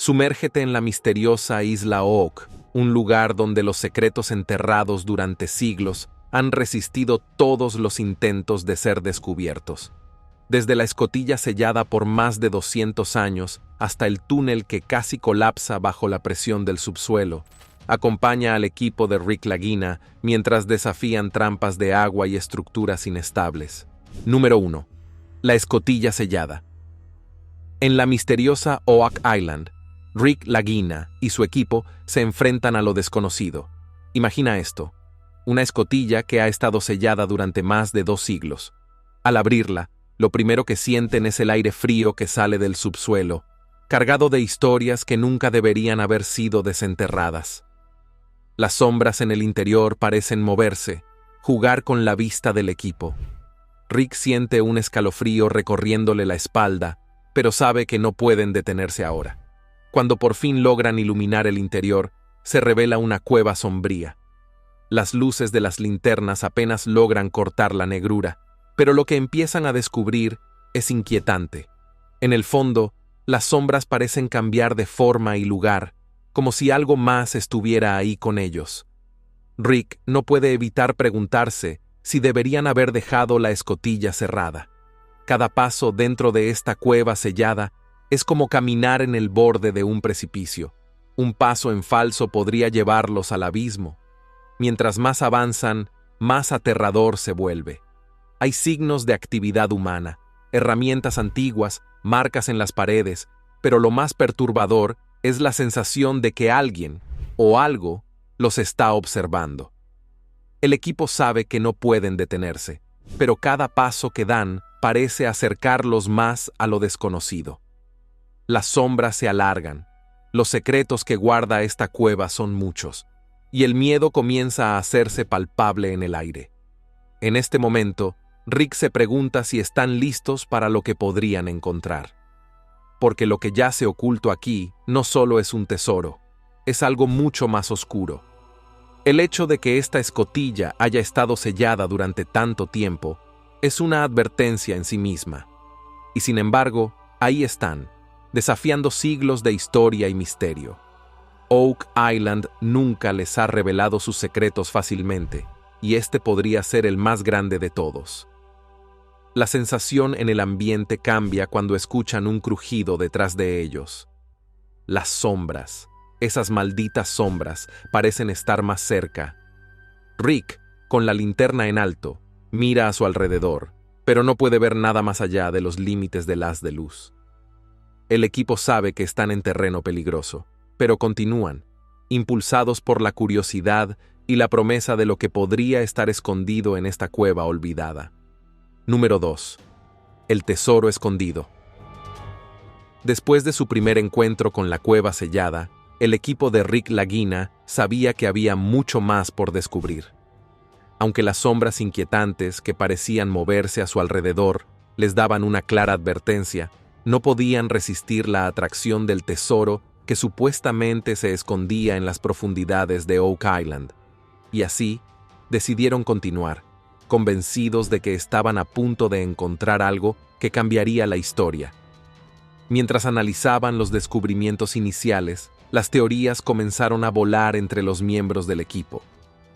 Sumérgete en la misteriosa isla Oak, un lugar donde los secretos enterrados durante siglos han resistido todos los intentos de ser descubiertos. Desde la escotilla sellada por más de 200 años hasta el túnel que casi colapsa bajo la presión del subsuelo, acompaña al equipo de Rick Lagina mientras desafían trampas de agua y estructuras inestables. Número 1. La escotilla sellada. En la misteriosa Oak Island, Rick Lagina y su equipo se enfrentan a lo desconocido. Imagina esto: una escotilla que ha estado sellada durante más de 2 siglos. Al abrirla, lo primero que sienten es el aire frío que sale del subsuelo, cargado de historias que nunca deberían haber sido desenterradas. Las sombras en el interior parecen moverse, jugar con la vista del equipo. Rick siente un escalofrío recorriéndole la espalda, pero sabe que no pueden detenerse ahora. Cuando por fin logran iluminar el interior, se revela una cueva sombría. Las luces de las linternas apenas logran cortar la negrura, pero lo que empiezan a descubrir es inquietante. En el fondo, las sombras parecen cambiar de forma y lugar, como si algo más estuviera ahí con ellos. Rick no puede evitar preguntarse si deberían haber dejado la escotilla cerrada. Cada paso dentro de esta cueva sellada es como caminar en el borde de un precipicio. Un paso en falso podría llevarlos al abismo. Mientras más avanzan, más aterrador se vuelve. Hay signos de actividad humana, herramientas antiguas, marcas en las paredes, pero lo más perturbador es la sensación de que alguien o algo los está observando. El equipo sabe que no pueden detenerse, pero cada paso que dan parece acercarlos más a lo desconocido. Las sombras se alargan, los secretos que guarda esta cueva son muchos, y el miedo comienza a hacerse palpable en el aire. En este momento, Rick se pregunta si están listos para lo que podrían encontrar. Porque lo que yace oculto aquí no solo es un tesoro, es algo mucho más oscuro. El hecho de que esta escotilla haya estado sellada durante tanto tiempo es una advertencia en sí misma. Y sin embargo, ahí están, desafiando siglos de historia y misterio. Oak Island nunca les ha revelado sus secretos fácilmente, y este podría ser el más grande de todos. La sensación en el ambiente cambia cuando escuchan un crujido detrás de ellos. Las sombras, esas malditas sombras, parecen estar más cerca. Rick, con la linterna en alto, mira a su alrededor, pero no puede ver nada más allá de los límites del haz de luz. El equipo sabe que están en terreno peligroso, pero continúan, impulsados por la curiosidad y la promesa de lo que podría estar escondido en esta cueva olvidada. Número 2. El tesoro escondido. Después de su primer encuentro con la cueva sellada, el equipo de Rick Lagina sabía que había mucho más por descubrir. Aunque las sombras inquietantes que parecían moverse a su alrededor les daban una clara advertencia, no podían resistir la atracción del tesoro que supuestamente se escondía en las profundidades de Oak Island. Y así, decidieron continuar, convencidos de que estaban a punto de encontrar algo que cambiaría la historia. Mientras analizaban los descubrimientos iniciales, las teorías comenzaron a volar entre los miembros del equipo.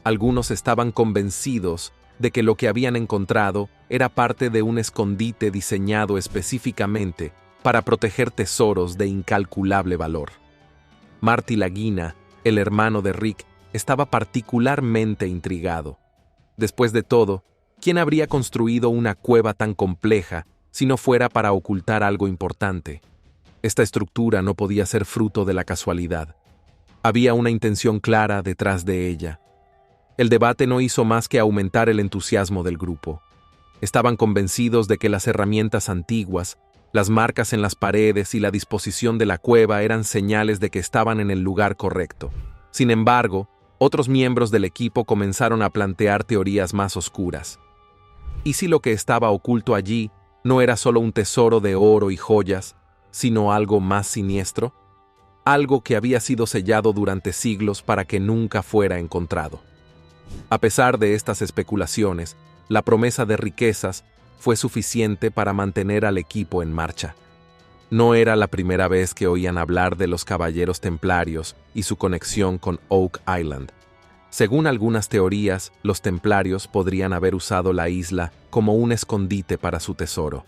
Algunos estaban convencidos de que lo que habían encontrado era parte de un escondite diseñado específicamente para proteger tesoros de incalculable valor. Marty Lagina, el hermano de Rick, estaba particularmente intrigado. Después de todo, ¿quién habría construido una cueva tan compleja si no fuera para ocultar algo importante? Esta estructura no podía ser fruto de la casualidad. Había una intención clara detrás de ella. El debate no hizo más que aumentar el entusiasmo del grupo. Estaban convencidos de que las herramientas antiguas, las marcas en las paredes y la disposición de la cueva eran señales de que estaban en el lugar correcto. Sin embargo, otros miembros del equipo comenzaron a plantear teorías más oscuras. ¿Y si lo que estaba oculto allí no era solo un tesoro de oro y joyas, sino algo más siniestro? Algo que había sido sellado durante siglos para que nunca fuera encontrado. A pesar de estas especulaciones, la promesa de riquezas fue suficiente para mantener al equipo en marcha. No era la primera vez que oían hablar de los caballeros templarios y su conexión con Oak Island. Según algunas teorías, los templarios podrían haber usado la isla como un escondite para su tesoro.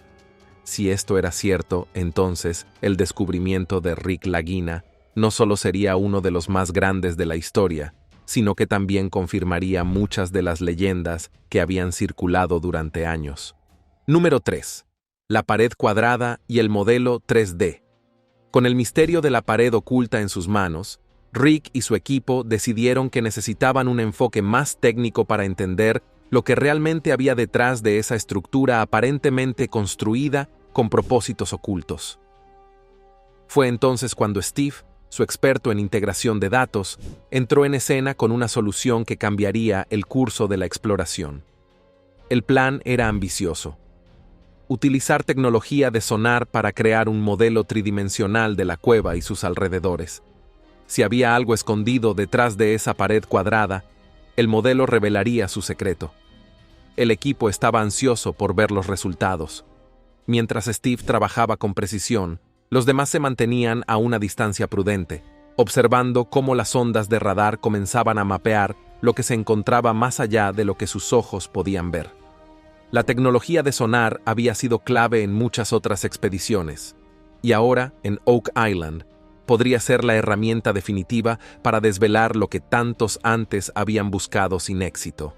Si esto era cierto, entonces el descubrimiento de Rick Lagina no solo sería uno de los más grandes de la historia, sino que también confirmaría muchas de las leyendas que habían circulado durante años. Número 3. La pared cuadrada y el modelo 3D. Con el misterio de la pared oculta en sus manos, Rick y su equipo decidieron que necesitaban un enfoque más técnico para entender lo que realmente había detrás de esa estructura aparentemente construida con propósitos ocultos. Fue entonces cuando Steve, su experto en integración de datos, entró en escena con una solución que cambiaría el curso de la exploración. El plan era ambicioso: utilizar tecnología de sonar para crear un modelo tridimensional de la cueva y sus alrededores. Si había algo escondido detrás de esa pared cuadrada, el modelo revelaría su secreto. El equipo estaba ansioso por ver los resultados. Mientras Steve trabajaba con precisión, los demás se mantenían a una distancia prudente, observando cómo las ondas de radar comenzaban a mapear lo que se encontraba más allá de lo que sus ojos podían ver. La tecnología de sonar había sido clave en muchas otras expediciones, y ahora, en Oak Island, podría ser la herramienta definitiva para desvelar lo que tantos antes habían buscado sin éxito.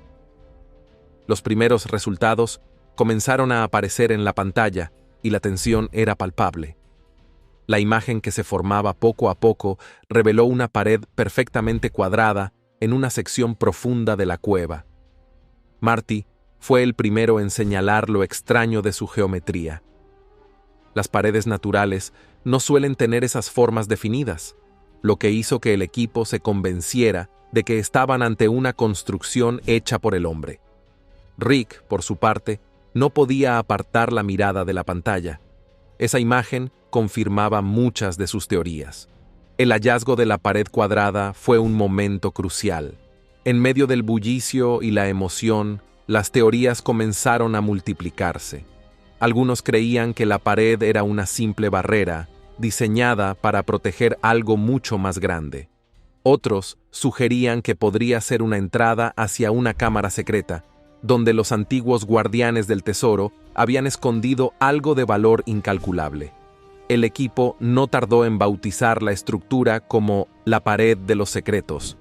Los primeros resultados comenzaron a aparecer en la pantalla y la tensión era palpable. La imagen que se formaba poco a poco reveló una pared perfectamente cuadrada en una sección profunda de la cueva. Marty fue el primero en señalar lo extraño de su geometría. Las paredes naturales no suelen tener esas formas definidas, lo que hizo que el equipo se convenciera de que estaban ante una construcción hecha por el hombre. Rick, por su parte, no podía apartar la mirada de la pantalla. Esa imagen confirmaba muchas de sus teorías. El hallazgo de la pared cuadrada fue un momento crucial. En medio del bullicio y la emoción, las teorías comenzaron a multiplicarse. Algunos creían que la pared era una simple barrera, diseñada para proteger algo mucho más grande. Otros sugerían que podría ser una entrada hacia una cámara secreta, donde los antiguos guardianes del tesoro habían escondido algo de valor incalculable. El equipo no tardó en bautizar la estructura como la pared de los secretos,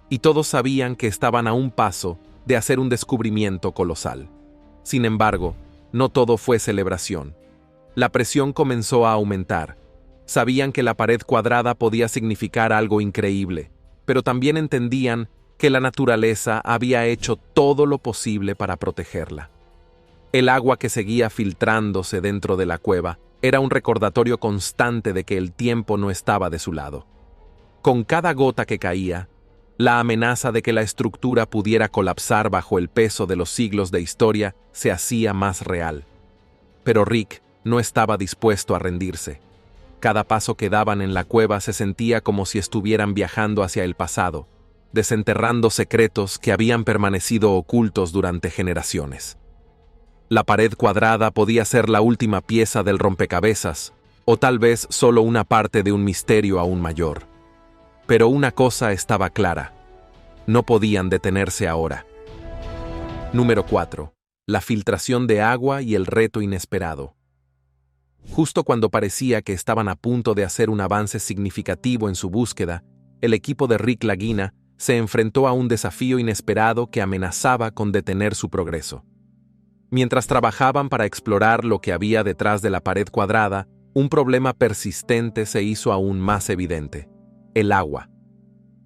y todos sabían que estaban a un paso de hacer un descubrimiento colosal. Sin embargo, no todo fue celebración. La presión comenzó a aumentar. Sabían que la pared cuadrada podía significar algo increíble, pero también entendían que la naturaleza había hecho todo lo posible para protegerla. El agua que seguía filtrándose dentro de la cueva era un recordatorio constante de que el tiempo no estaba de su lado. Con cada gota que caía, la amenaza de que la estructura pudiera colapsar bajo el peso de los siglos de historia se hacía más real. Pero Rick no estaba dispuesto a rendirse. Cada paso que daban en la cueva se sentía como si estuvieran viajando hacia el pasado, desenterrando secretos que habían permanecido ocultos durante generaciones. La pared cuadrada podía ser la última pieza del rompecabezas, o tal vez solo una parte de un misterio aún mayor. Pero una cosa estaba clara: no podían detenerse ahora. Número 4. La filtración de agua y el reto inesperado. Justo cuando parecía que estaban a punto de hacer un avance significativo en su búsqueda, el equipo de Rick Lagina se enfrentó a un desafío inesperado que amenazaba con detener su progreso. Mientras trabajaban para explorar lo que había detrás de la pared cuadrada, un problema persistente se hizo aún más evidente: el agua.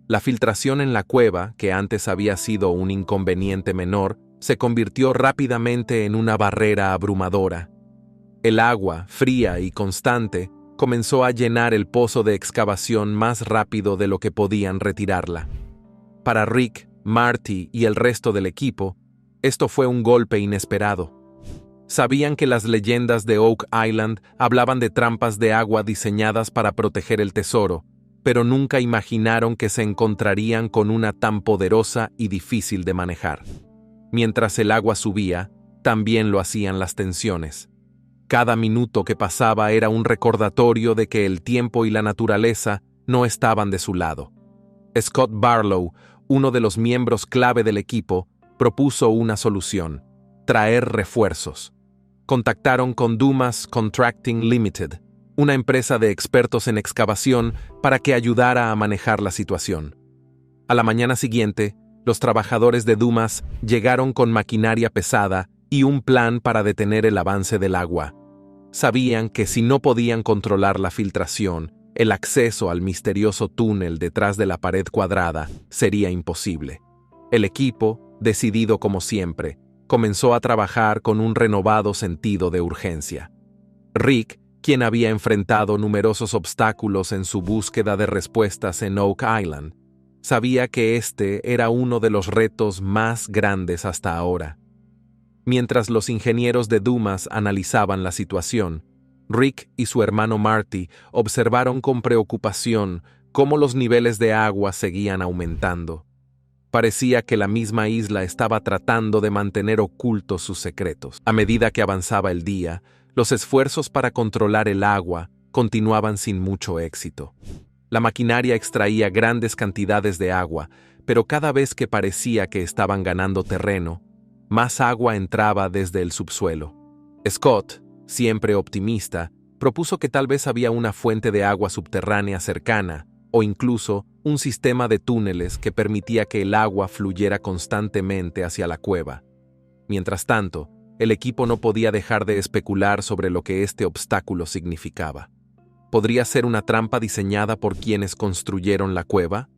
La filtración en la cueva, que antes había sido un inconveniente menor, se convirtió rápidamente en una barrera abrumadora. El agua, fría y constante, comenzó a llenar el pozo de excavación más rápido de lo que podían retirarla. Para Rick, Marty y el resto del equipo, esto fue un golpe inesperado. Sabían que las leyendas de Oak Island hablaban de trampas de agua diseñadas para proteger el tesoro, pero nunca imaginaron que se encontrarían con una tan poderosa y difícil de manejar. Mientras el agua subía, también lo hacían las tensiones. Cada minuto que pasaba era un recordatorio de que el tiempo y la naturaleza no estaban de su lado. Scott Barlow, uno de los miembros clave del equipo, propuso una solución: traer refuerzos. Contactaron con Dumas Contracting Limited, una empresa de expertos en excavación, para que ayudara a manejar la situación. A la mañana siguiente, los trabajadores de Dumas llegaron con maquinaria pesada y un plan para detener el avance del agua. Sabían que si no podían controlar la filtración, el acceso al misterioso túnel detrás de la pared cuadrada sería imposible. El equipo, decidido como siempre, comenzó a trabajar con un renovado sentido de urgencia. Rick, quien había enfrentado numerosos obstáculos en su búsqueda de respuestas en Oak Island, sabía que este era uno de los retos más grandes hasta ahora. Mientras los ingenieros de Dumas analizaban la situación, Rick y su hermano Marty observaron con preocupación cómo los niveles de agua seguían aumentando. Parecía que la misma isla estaba tratando de mantener ocultos sus secretos. A medida que avanzaba el día, los esfuerzos para controlar el agua continuaban sin mucho éxito. La maquinaria extraía grandes cantidades de agua, pero cada vez que parecía que estaban ganando terreno, más agua entraba desde el subsuelo. Scott, siempre optimista, propuso que tal vez había una fuente de agua subterránea cercana, o incluso un sistema de túneles que permitía que el agua fluyera constantemente hacia la cueva. Mientras tanto, el equipo no podía dejar de especular sobre lo que este obstáculo significaba. ¿Podría ser una trampa diseñada por quienes construyeron la cueva?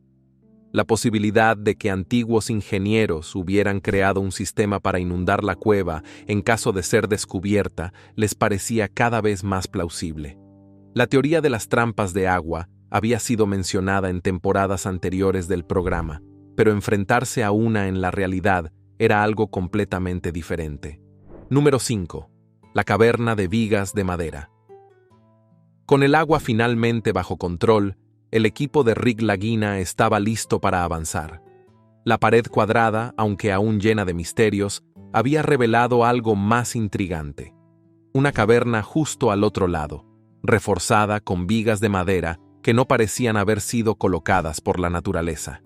La posibilidad de que antiguos ingenieros hubieran creado un sistema para inundar la cueva en caso de ser descubierta les parecía cada vez más plausible. La teoría de las trampas de agua había sido mencionada en temporadas anteriores del programa, pero enfrentarse a una en la realidad era algo completamente diferente. Número 5. La caverna de vigas de madera. Con el agua finalmente bajo control, el equipo de Rick Lagina estaba listo para avanzar. La pared cuadrada, aunque aún llena de misterios, había revelado algo más intrigante. Una caverna justo al otro lado, reforzada con vigas de madera que no parecían haber sido colocadas por la naturaleza.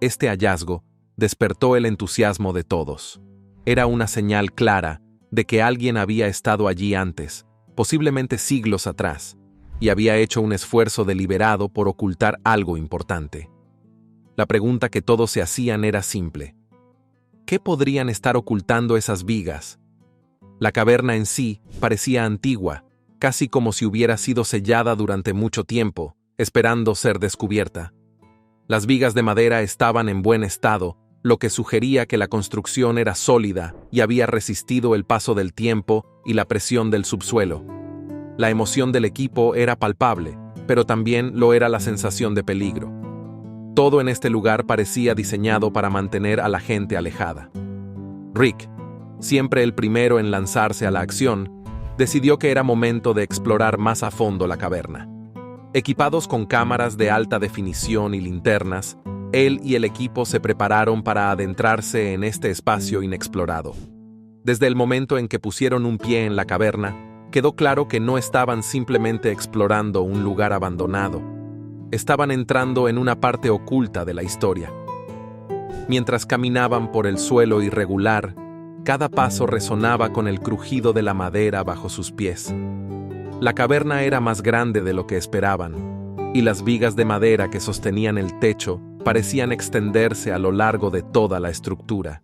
Este hallazgo despertó el entusiasmo de todos. Era una señal clara de que alguien había estado allí antes, posiblemente siglos atrás, y había hecho un esfuerzo deliberado por ocultar algo importante. La pregunta que todos se hacían era simple: ¿qué podrían estar ocultando esas vigas? La caverna en sí parecía antigua, casi como si hubiera sido sellada durante mucho tiempo, esperando ser descubierta. Las vigas de madera estaban en buen estado, lo que sugería que la construcción era sólida y había resistido el paso del tiempo y la presión del subsuelo. La emoción del equipo era palpable, pero también lo era la sensación de peligro. Todo en este lugar parecía diseñado para mantener a la gente alejada. Rick, siempre el primero en lanzarse a la acción, decidió que era momento de explorar más a fondo la caverna. Equipados con cámaras de alta definición y linternas, él y el equipo se prepararon para adentrarse en este espacio inexplorado. Desde el momento en que pusieron un pie en la caverna, quedó claro que no estaban simplemente explorando un lugar abandonado. Estaban entrando en una parte oculta de la historia. Mientras caminaban por el suelo irregular, cada paso resonaba con el crujido de la madera bajo sus pies. La caverna era más grande de lo que esperaban, y las vigas de madera que sostenían el techo parecían extenderse a lo largo de toda la estructura.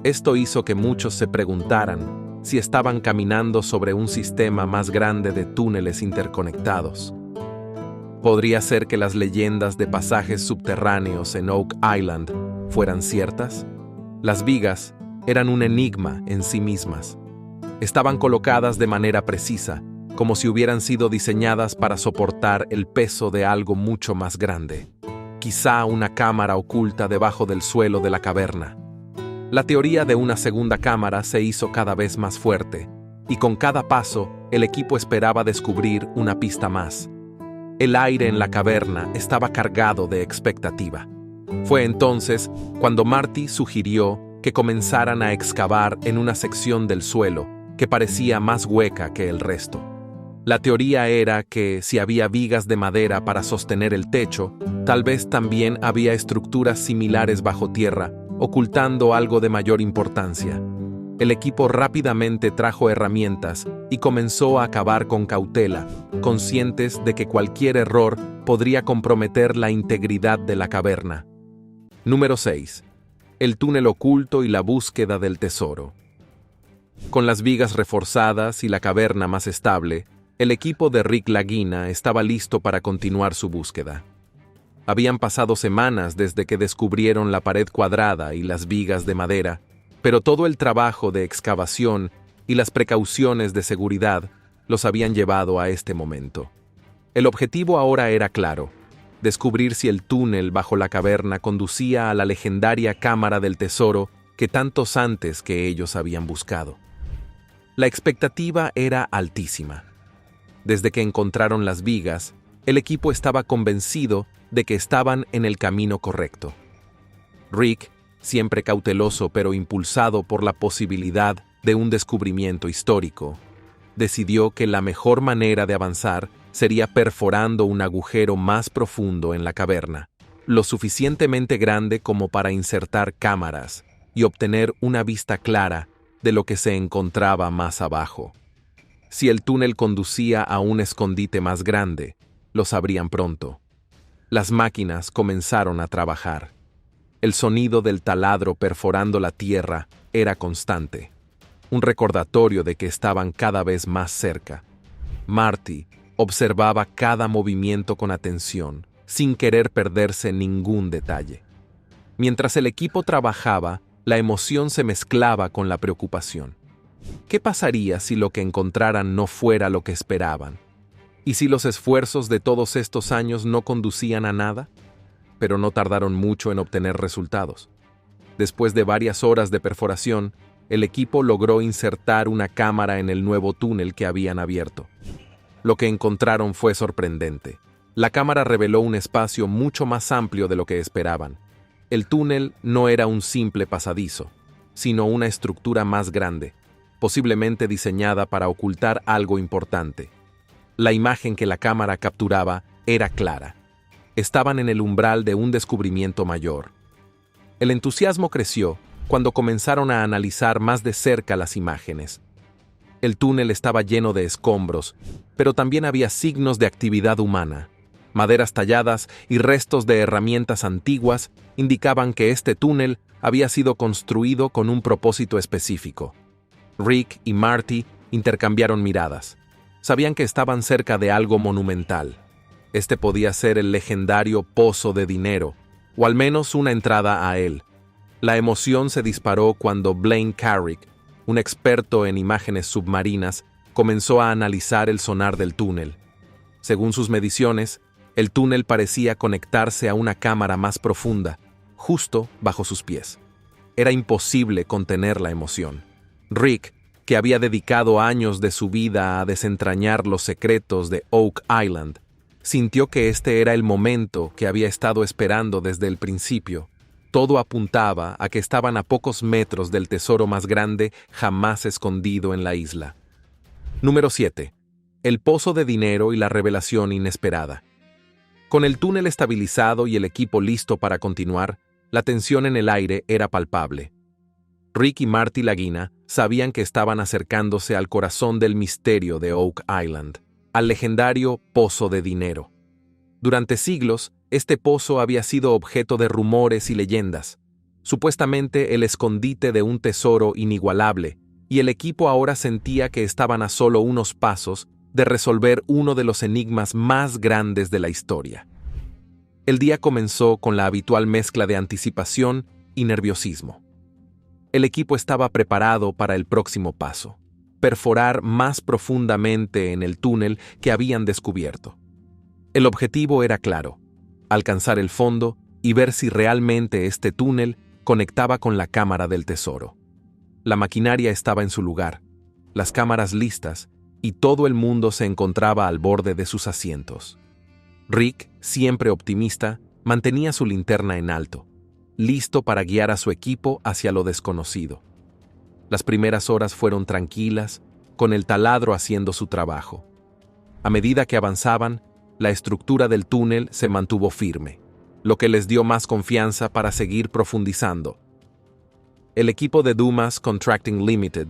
Esto hizo que muchos se preguntaran si estaban caminando sobre un sistema más grande de túneles interconectados. ¿Podría ser que las leyendas de pasajes subterráneos en Oak Island fueran ciertas? Las vigas eran un enigma en sí mismas. Estaban colocadas de manera precisa, como si hubieran sido diseñadas para soportar el peso de algo mucho más grande. Quizá una cámara oculta debajo del suelo de la caverna. La teoría de una segunda cámara se hizo cada vez más fuerte, y con cada paso, el equipo esperaba descubrir una pista más. El aire en la caverna estaba cargado de expectativa. Fue entonces cuando Marty sugirió que comenzaran a excavar en una sección del suelo que parecía más hueca que el resto. La teoría era que si había vigas de madera para sostener el techo, tal vez también había estructuras similares bajo tierra, ocultando algo de mayor importancia. El equipo rápidamente trajo herramientas y comenzó a cavar con cautela, conscientes de que cualquier error podría comprometer la integridad de la caverna. Número 6. El túnel oculto y la búsqueda del tesoro. Con las vigas reforzadas y la caverna más estable, el equipo de Rick Lagina estaba listo para continuar su búsqueda. Habían pasado semanas desde que descubrieron la pared cuadrada y las vigas de madera, pero todo el trabajo de excavación y las precauciones de seguridad los habían llevado a este momento. El objetivo ahora era claro: descubrir si el túnel bajo la caverna conducía a la legendaria cámara del tesoro que tantos antes que ellos habían buscado. La expectativa era altísima. Desde que encontraron las vigas, el equipo estaba convencido de que estaban en el camino correcto. Rick, siempre cauteloso pero impulsado por la posibilidad de un descubrimiento histórico, decidió que la mejor manera de avanzar sería perforando un agujero más profundo en la caverna, lo suficientemente grande como para insertar cámaras y obtener una vista clara de lo que se encontraba más abajo. Si el túnel conducía a un escondite más grande, lo sabrían pronto. Las máquinas comenzaron a trabajar. El sonido del taladro perforando la tierra era constante, un recordatorio de que estaban cada vez más cerca. Marty observaba cada movimiento con atención, sin querer perderse ningún detalle. Mientras el equipo trabajaba, la emoción se mezclaba con la preocupación. ¿Qué pasaría si lo que encontraran no fuera lo que esperaban? ¿Y si los esfuerzos de todos estos años no conducían a nada? Pero no tardaron mucho en obtener resultados. Después de varias horas de perforación, el equipo logró insertar una cámara en el nuevo túnel que habían abierto. Lo que encontraron fue sorprendente. La cámara reveló un espacio mucho más amplio de lo que esperaban. El túnel no era un simple pasadizo, sino una estructura más grande, posiblemente diseñada para ocultar algo importante. La imagen que la cámara capturaba era clara. Estaban en el umbral de un descubrimiento mayor. El entusiasmo creció cuando comenzaron a analizar más de cerca las imágenes. El túnel estaba lleno de escombros, pero también había signos de actividad humana. Maderas talladas y restos de herramientas antiguas indicaban que este túnel había sido construido con un propósito específico. Rick y Marty intercambiaron miradas. Sabían que estaban cerca de algo monumental. Este podía ser el legendario Pozo de Dinero, o al menos una entrada a él. La emoción se disparó cuando Blaine Carrick, un experto en imágenes submarinas, comenzó a analizar el sonar del túnel. Según sus mediciones, el túnel parecía conectarse a una cámara más profunda, justo bajo sus pies. Era imposible contener la emoción. Rick, que había dedicado años de su vida a desentrañar los secretos de Oak Island, sintió que este era el momento que había estado esperando desde el principio. Todo apuntaba a que estaban a pocos metros del tesoro más grande jamás escondido en la isla. Número 7. El Pozo de Dinero y la revelación inesperada. Con el túnel estabilizado y el equipo listo para continuar, la tensión en el aire era palpable. Rick y Marty Lagina sabían que estaban acercándose al corazón del misterio de Oak Island, al legendario Pozo de Dinero. Durante siglos, este pozo había sido objeto de rumores y leyendas, supuestamente el escondite de un tesoro inigualable, y el equipo ahora sentía que estaban a solo unos pasos de resolver uno de los enigmas más grandes de la historia. El día comenzó con la habitual mezcla de anticipación y nerviosismo. El equipo estaba preparado para el próximo paso: perforar más profundamente en el túnel que habían descubierto. El objetivo era claro: alcanzar el fondo y ver si realmente este túnel conectaba con la cámara del tesoro. La maquinaria estaba en su lugar, las cámaras listas, y todo el mundo se encontraba al borde de sus asientos. Rick, siempre optimista, mantenía su linterna en alto, listo para guiar a su equipo hacia lo desconocido. Las primeras horas fueron tranquilas, con el taladro haciendo su trabajo. A medida que avanzaban, la estructura del túnel se mantuvo firme, lo que les dio más confianza para seguir profundizando. El equipo de Dumas Contracting Limited,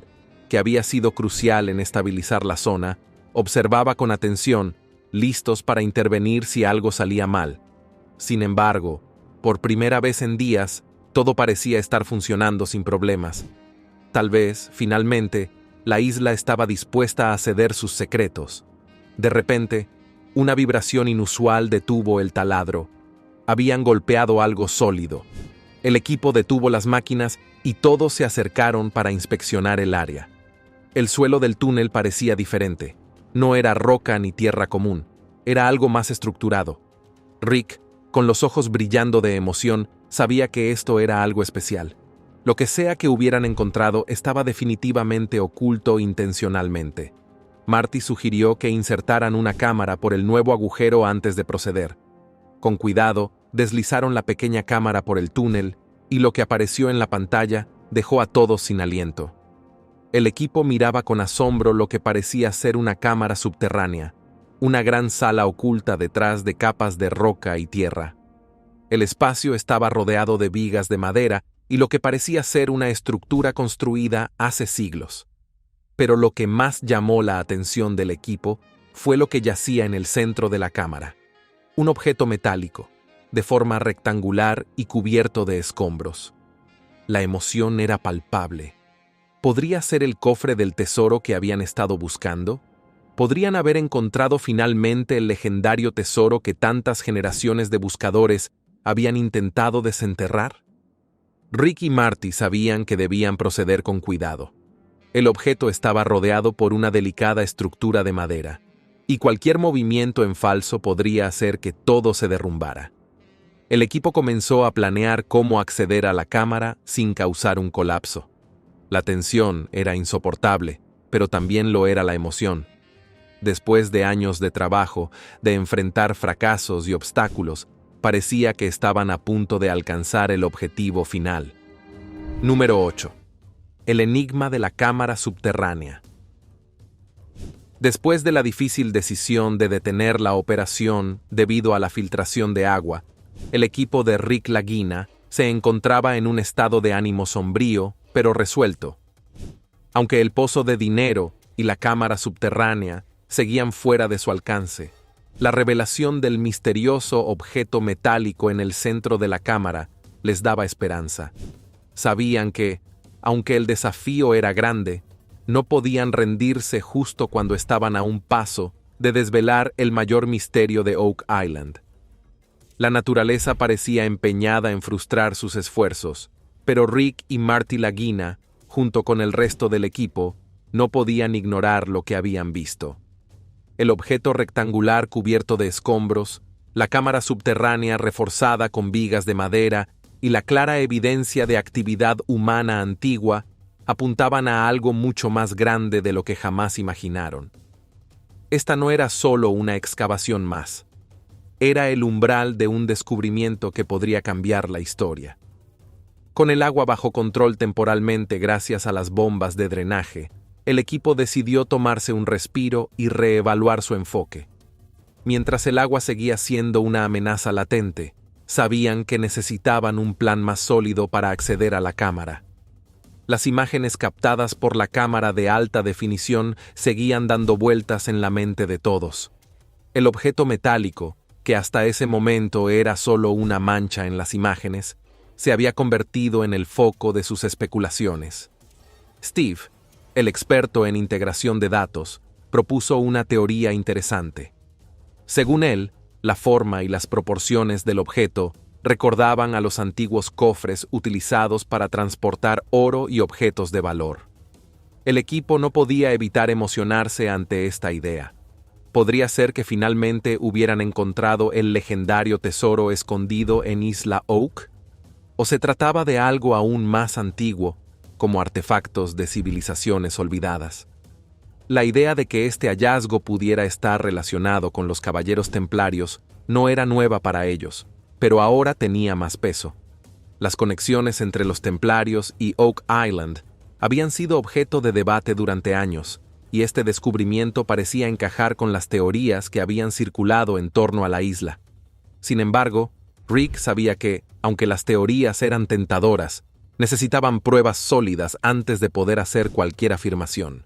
que había sido crucial en estabilizar la zona, observaba con atención, listos para intervenir si algo salía mal. Sin embargo, por primera vez en días, todo parecía estar funcionando sin problemas. Tal vez, finalmente, la isla estaba dispuesta a ceder sus secretos. De repente, una vibración inusual detuvo el taladro. Habían golpeado algo sólido. El equipo detuvo las máquinas y todos se acercaron para inspeccionar el área. El suelo del túnel parecía diferente. No era roca ni tierra común. Era algo más estructurado. Rick, con los ojos brillando de emoción, sabía que esto era algo especial. Lo que sea que hubieran encontrado estaba definitivamente oculto intencionalmente. Marty sugirió que insertaran una cámara por el nuevo agujero antes de proceder. Con cuidado, deslizaron la pequeña cámara por el túnel y lo que apareció en la pantalla dejó a todos sin aliento. El equipo miraba con asombro lo que parecía ser una cámara subterránea, una gran sala oculta detrás de capas de roca y tierra. El espacio estaba rodeado de vigas de madera y lo que parecía ser una estructura construida hace siglos. Pero lo que más llamó la atención del equipo fue lo que yacía en el centro de la cámara. Un objeto metálico, de forma rectangular y cubierto de escombros. La emoción era palpable. ¿Podría ser el cofre del tesoro que habían estado buscando? ¿Podrían haber encontrado finalmente el legendario tesoro que tantas generaciones de buscadores habían intentado desenterrar? Rick y Marty sabían que debían proceder con cuidado. El objeto estaba rodeado por una delicada estructura de madera, y cualquier movimiento en falso podría hacer que todo se derrumbara. El equipo comenzó a planear cómo acceder a la cámara sin causar un colapso. La tensión era insoportable, pero también lo era la emoción. Después de años de trabajo, de enfrentar fracasos y obstáculos, parecía que estaban a punto de alcanzar el objetivo final. Número 8. El enigma de la cámara subterránea. Después de la difícil decisión de detener la operación debido a la filtración de agua, el equipo de Rick Lagina se encontraba en un estado de ánimo sombrío, pero resuelto. Aunque el pozo de dinero y la cámara subterránea seguían fuera de su alcance, la revelación del misterioso objeto metálico en el centro de la cámara les daba esperanza. Sabían que, aunque el desafío era grande, no podían rendirse justo cuando estaban a un paso de desvelar el mayor misterio de Oak Island. La naturaleza parecía empeñada en frustrar sus esfuerzos, pero Rick y Marty Lagina, junto con el resto del equipo, no podían ignorar lo que habían visto. El objeto rectangular cubierto de escombros, la cámara subterránea reforzada con vigas de madera y la clara evidencia de actividad humana antigua apuntaban a algo mucho más grande de lo que jamás imaginaron. Esta no era solo una excavación más. Era el umbral de un descubrimiento que podría cambiar la historia. Con el agua bajo control temporalmente gracias a las bombas de drenaje, el equipo decidió tomarse un respiro y reevaluar su enfoque. Mientras el agua seguía siendo una amenaza latente, sabían que necesitaban un plan más sólido para acceder a la cámara. Las imágenes captadas por la cámara de alta definición seguían dando vueltas en la mente de todos. El objeto metálico, que hasta ese momento era solo una mancha en las imágenes, se había convertido en el foco de sus especulaciones. Steve, el experto en integración de datos, propuso una teoría interesante. Según él, la forma y las proporciones del objeto recordaban a los antiguos cofres utilizados para transportar oro y objetos de valor. El equipo no podía evitar emocionarse ante esta idea. ¿Podría ser que finalmente hubieran encontrado el legendario tesoro escondido en Isla Oak? ¿O se trataba de algo aún más antiguo, como artefactos de civilizaciones olvidadas? La idea de que este hallazgo pudiera estar relacionado con los caballeros templarios no era nueva para ellos, pero ahora tenía más peso. Las conexiones entre los templarios y Oak Island habían sido objeto de debate durante años, y este descubrimiento parecía encajar con las teorías que habían circulado en torno a la isla. Sin embargo, Rick sabía que, aunque las teorías eran tentadoras, necesitaban pruebas sólidas antes de poder hacer cualquier afirmación.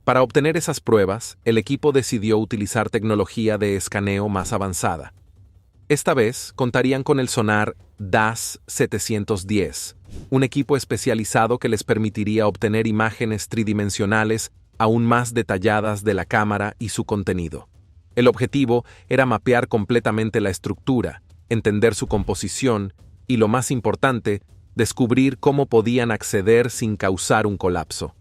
Para obtener esas pruebas, el equipo decidió utilizar tecnología de escaneo más avanzada. Esta vez contarían con el sonar DAS-710, un equipo especializado que les permitiría obtener imágenes tridimensionales aún más detalladas de la cámara y su contenido. El objetivo era mapear completamente la estructura, entender su composición y, lo más importante, descubrir cómo podían acceder sin causar un colapso.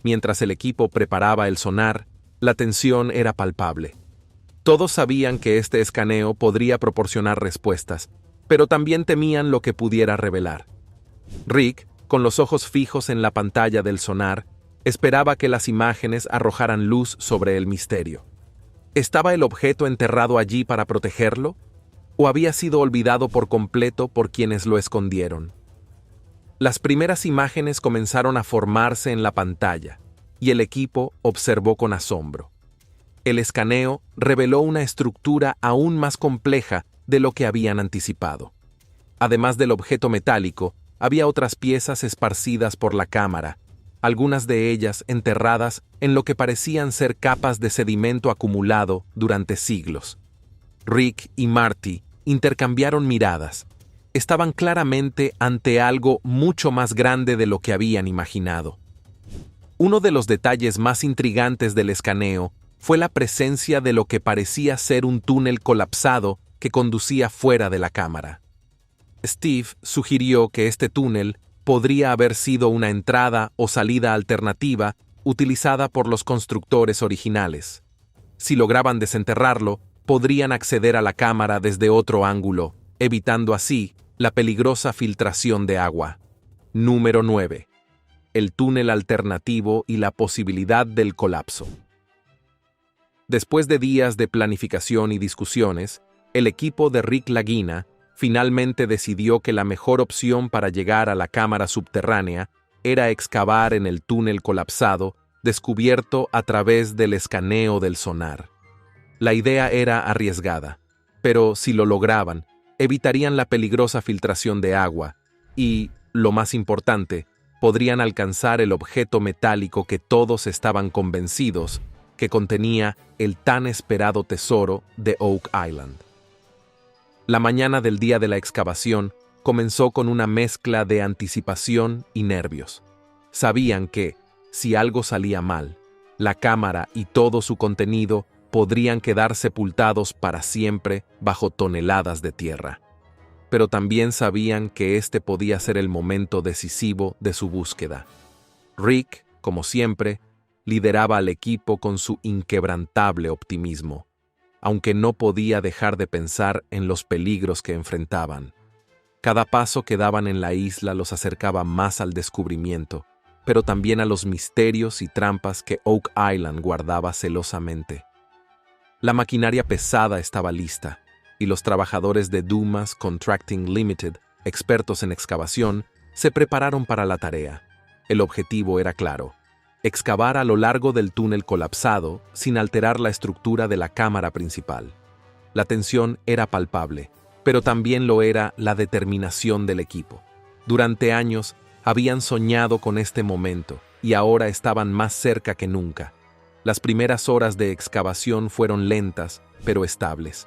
Mientras el equipo preparaba el sonar, la tensión era palpable. Todos sabían que este escaneo podría proporcionar respuestas, pero también temían lo que pudiera revelar. Rick, con los ojos fijos en la pantalla del sonar, esperaba que las imágenes arrojaran luz sobre el misterio. ¿Estaba el objeto enterrado allí para protegerlo? ¿O había sido olvidado por completo por quienes lo escondieron? Las primeras imágenes comenzaron a formarse en la pantalla, y el equipo observó con asombro. El escaneo reveló una estructura aún más compleja de lo que habían anticipado. Además del objeto metálico, había otras piezas esparcidas por la cámara, algunas de ellas enterradas en lo que parecían ser capas de sedimento acumulado durante siglos. Rick y Marty intercambiaron miradas. Estaban claramente ante algo mucho más grande de lo que habían imaginado. Uno de los detalles más intrigantes del escaneo fue la presencia de lo que parecía ser un túnel colapsado que conducía fuera de la cámara. Steve sugirió que este túnel podría haber sido una entrada o salida alternativa utilizada por los constructores originales. Si lograban desenterrarlo, podrían acceder a la cámara desde otro ángulo, evitando así la peligrosa filtración de agua. Número 9. El túnel alternativo y la posibilidad del colapso. Después de días de planificación y discusiones, el equipo de Rick Lagina finalmente decidió que la mejor opción para llegar a la cámara subterránea era excavar en el túnel colapsado descubierto a través del escaneo del sonar. La idea era arriesgada, pero si lo lograban, evitarían la peligrosa filtración de agua y, lo más importante, podrían alcanzar el objeto metálico que todos estaban convencidos que contenía el tan esperado tesoro de Oak Island. La mañana del día de la excavación comenzó con una mezcla de anticipación y nervios. Sabían que, si algo salía mal, la cámara y todo su contenido podrían quedar sepultados para siempre bajo toneladas de tierra. Pero también sabían que este podía ser el momento decisivo de su búsqueda. Rick, como siempre, lideraba al equipo con su inquebrantable optimismo, aunque no podía dejar de pensar en los peligros que enfrentaban. Cada paso que daban en la isla los acercaba más al descubrimiento, pero también a los misterios y trampas que Oak Island guardaba celosamente. La maquinaria pesada estaba lista, y los trabajadores de Dumas Contracting Limited, expertos en excavación, se prepararon para la tarea. El objetivo era claro: excavar a lo largo del túnel colapsado sin alterar la estructura de la cámara principal. La tensión era palpable, pero también lo era la determinación del equipo. Durante años habían soñado con este momento y ahora estaban más cerca que nunca. Las primeras horas de excavación fueron lentas, pero estables.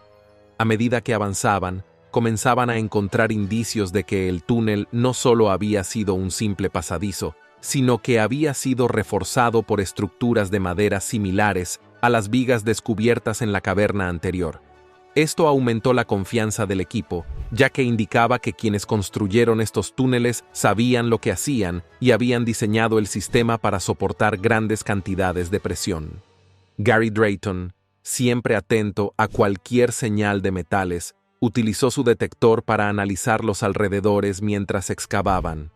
A medida que avanzaban, comenzaban a encontrar indicios de que el túnel no solo había sido un simple pasadizo, sino que había sido reforzado por estructuras de madera similares a las vigas descubiertas en la caverna anterior. Esto aumentó la confianza del equipo, ya que indicaba que quienes construyeron estos túneles sabían lo que hacían y habían diseñado el sistema para soportar grandes cantidades de presión. Gary Drayton, siempre atento a cualquier señal de metales, utilizó su detector para analizar los alrededores mientras excavaban.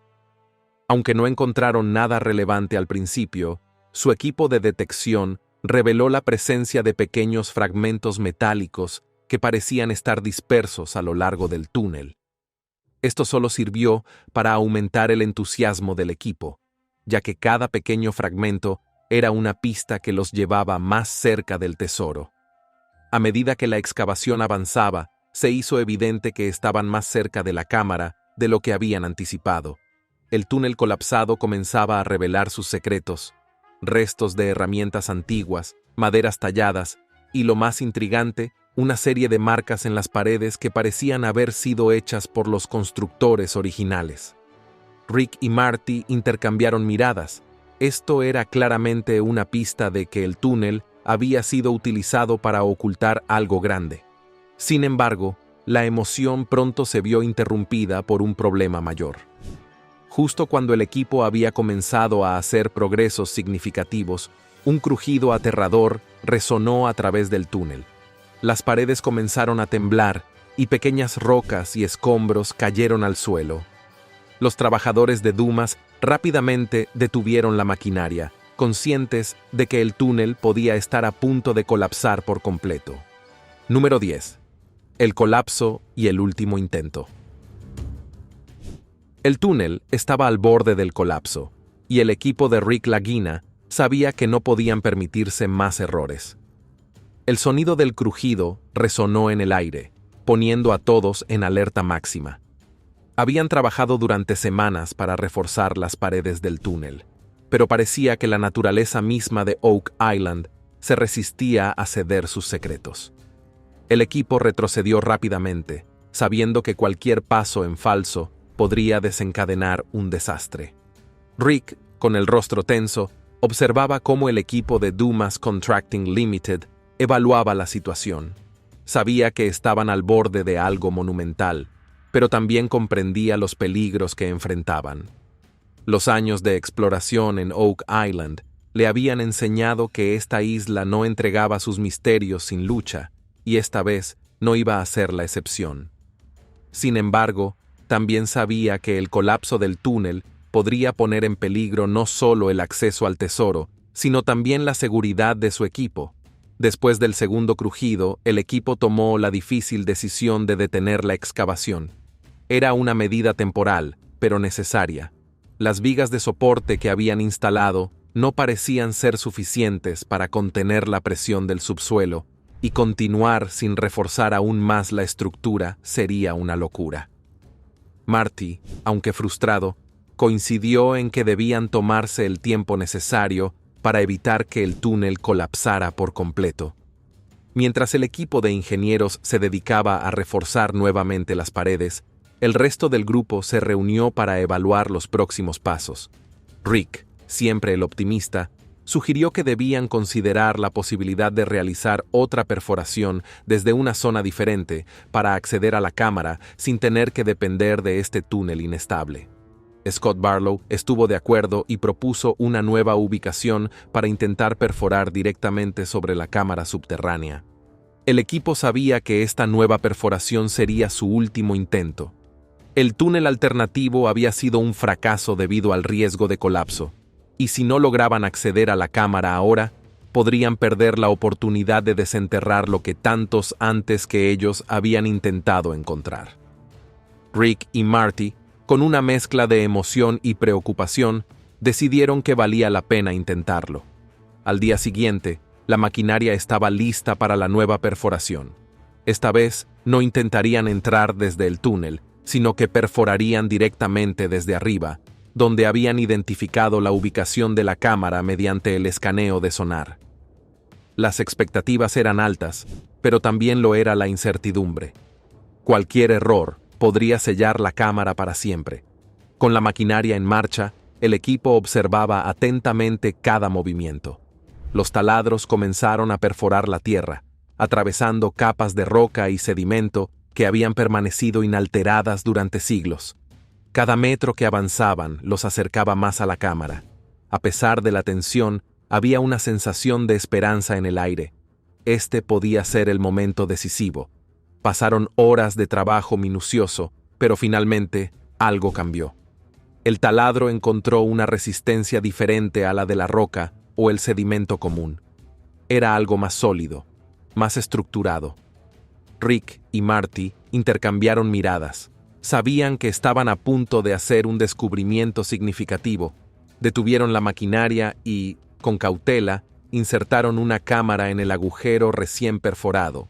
Aunque no encontraron nada relevante al principio, su equipo de detección reveló la presencia de pequeños fragmentos metálicos que parecían estar dispersos a lo largo del túnel. Esto solo sirvió para aumentar el entusiasmo del equipo. ya que cada pequeño fragmento era una pista que los llevaba más cerca del tesoro. A medida que la excavación avanzaba, se hizo evidente que estaban más cerca de la cámara de lo que habían anticipado. El túnel colapsado comenzaba a revelar sus secretos, restos de herramientas antiguas, maderas talladas y, lo más intrigante, una serie de marcas en las paredes que parecían haber sido hechas por los constructores originales. Rick y Marty intercambiaron miradas. Esto era claramente una pista de que el túnel había sido utilizado para ocultar algo grande. Sin embargo, la emoción pronto se vio interrumpida por un problema mayor. Justo cuando el equipo había comenzado a hacer progresos significativos, un crujido aterrador resonó a través del túnel. Las paredes comenzaron a temblar y pequeñas rocas y escombros cayeron al suelo. Los trabajadores de Dumas rápidamente detuvieron la maquinaria, conscientes de que el túnel podía estar a punto de colapsar por completo. Número 10. El colapso y el último intento. El túnel estaba al borde del colapso, y el equipo de Rick Lagina sabía que no podían permitirse más errores. El sonido del crujido resonó en el aire, poniendo a todos en alerta máxima. Habían trabajado durante semanas para reforzar las paredes del túnel, pero parecía que la naturaleza misma de Oak Island se resistía a ceder sus secretos. El equipo retrocedió rápidamente, sabiendo que cualquier paso en falso podría desencadenar un desastre. Rick, con el rostro tenso, observaba cómo el equipo de Dumas Contracting Limited evaluaba la situación. Sabía que estaban al borde de algo monumental, pero también comprendía los peligros que enfrentaban. Los años de exploración en Oak Island le habían enseñado que esta isla no entregaba sus misterios sin lucha, y esta vez no iba a ser la excepción. Sin embargo, también sabía que el colapso del túnel podría poner en peligro no solo el acceso al tesoro, sino también la seguridad de su equipo. Después del segundo crujido, el equipo tomó la difícil decisión de detener la excavación. Era una medida temporal, pero necesaria. Las vigas de soporte que habían instalado no parecían ser suficientes para contener la presión del subsuelo, y continuar sin reforzar aún más la estructura sería una locura. Marty, aunque frustrado, coincidió en que debían tomarse el tiempo necesario para evitar que el túnel colapsara por completo. Mientras el equipo de ingenieros se dedicaba a reforzar nuevamente las paredes, el resto del grupo se reunió para evaluar los próximos pasos. Rick, siempre el optimista, sugirió que debían considerar la posibilidad de realizar otra perforación desde una zona diferente para acceder a la cámara sin tener que depender de este túnel inestable. Scott Barlow estuvo de acuerdo y propuso una nueva ubicación para intentar perforar directamente sobre la cámara subterránea. El equipo sabía que esta nueva perforación sería su último intento. El túnel alternativo había sido un fracaso debido al riesgo de colapso, y si no lograban acceder a la cámara ahora, podrían perder la oportunidad de desenterrar lo que tantos antes que ellos habían intentado encontrar. Rick y Marty, con una mezcla de emoción y preocupación, decidieron que valía la pena intentarlo. Al día siguiente, la maquinaria estaba lista para la nueva perforación. Esta vez, no intentarían entrar desde el túnel, sino que perforarían directamente desde arriba, donde habían identificado la ubicación de la cámara mediante el escaneo de sonar. Las expectativas eran altas, pero también lo era la incertidumbre. Cualquier error podría sellar la cámara para siempre. Con la maquinaria en marcha, el equipo observaba atentamente cada movimiento. Los taladros comenzaron a perforar la tierra, atravesando capas de roca y sedimento que habían permanecido inalteradas durante siglos. Cada metro que avanzaban los acercaba más a la cámara. A pesar de la tensión, había una sensación de esperanza en el aire. Este podía ser el momento decisivo. Pasaron horas de trabajo minucioso, pero finalmente algo cambió. El taladro encontró una resistencia diferente a la de la roca o el sedimento común. Era algo más sólido, más estructurado. Rick y Marty intercambiaron miradas. Sabían que estaban a punto de hacer un descubrimiento significativo, Detuvieron la maquinaria y, con cautela, insertaron una cámara en el agujero recién perforado.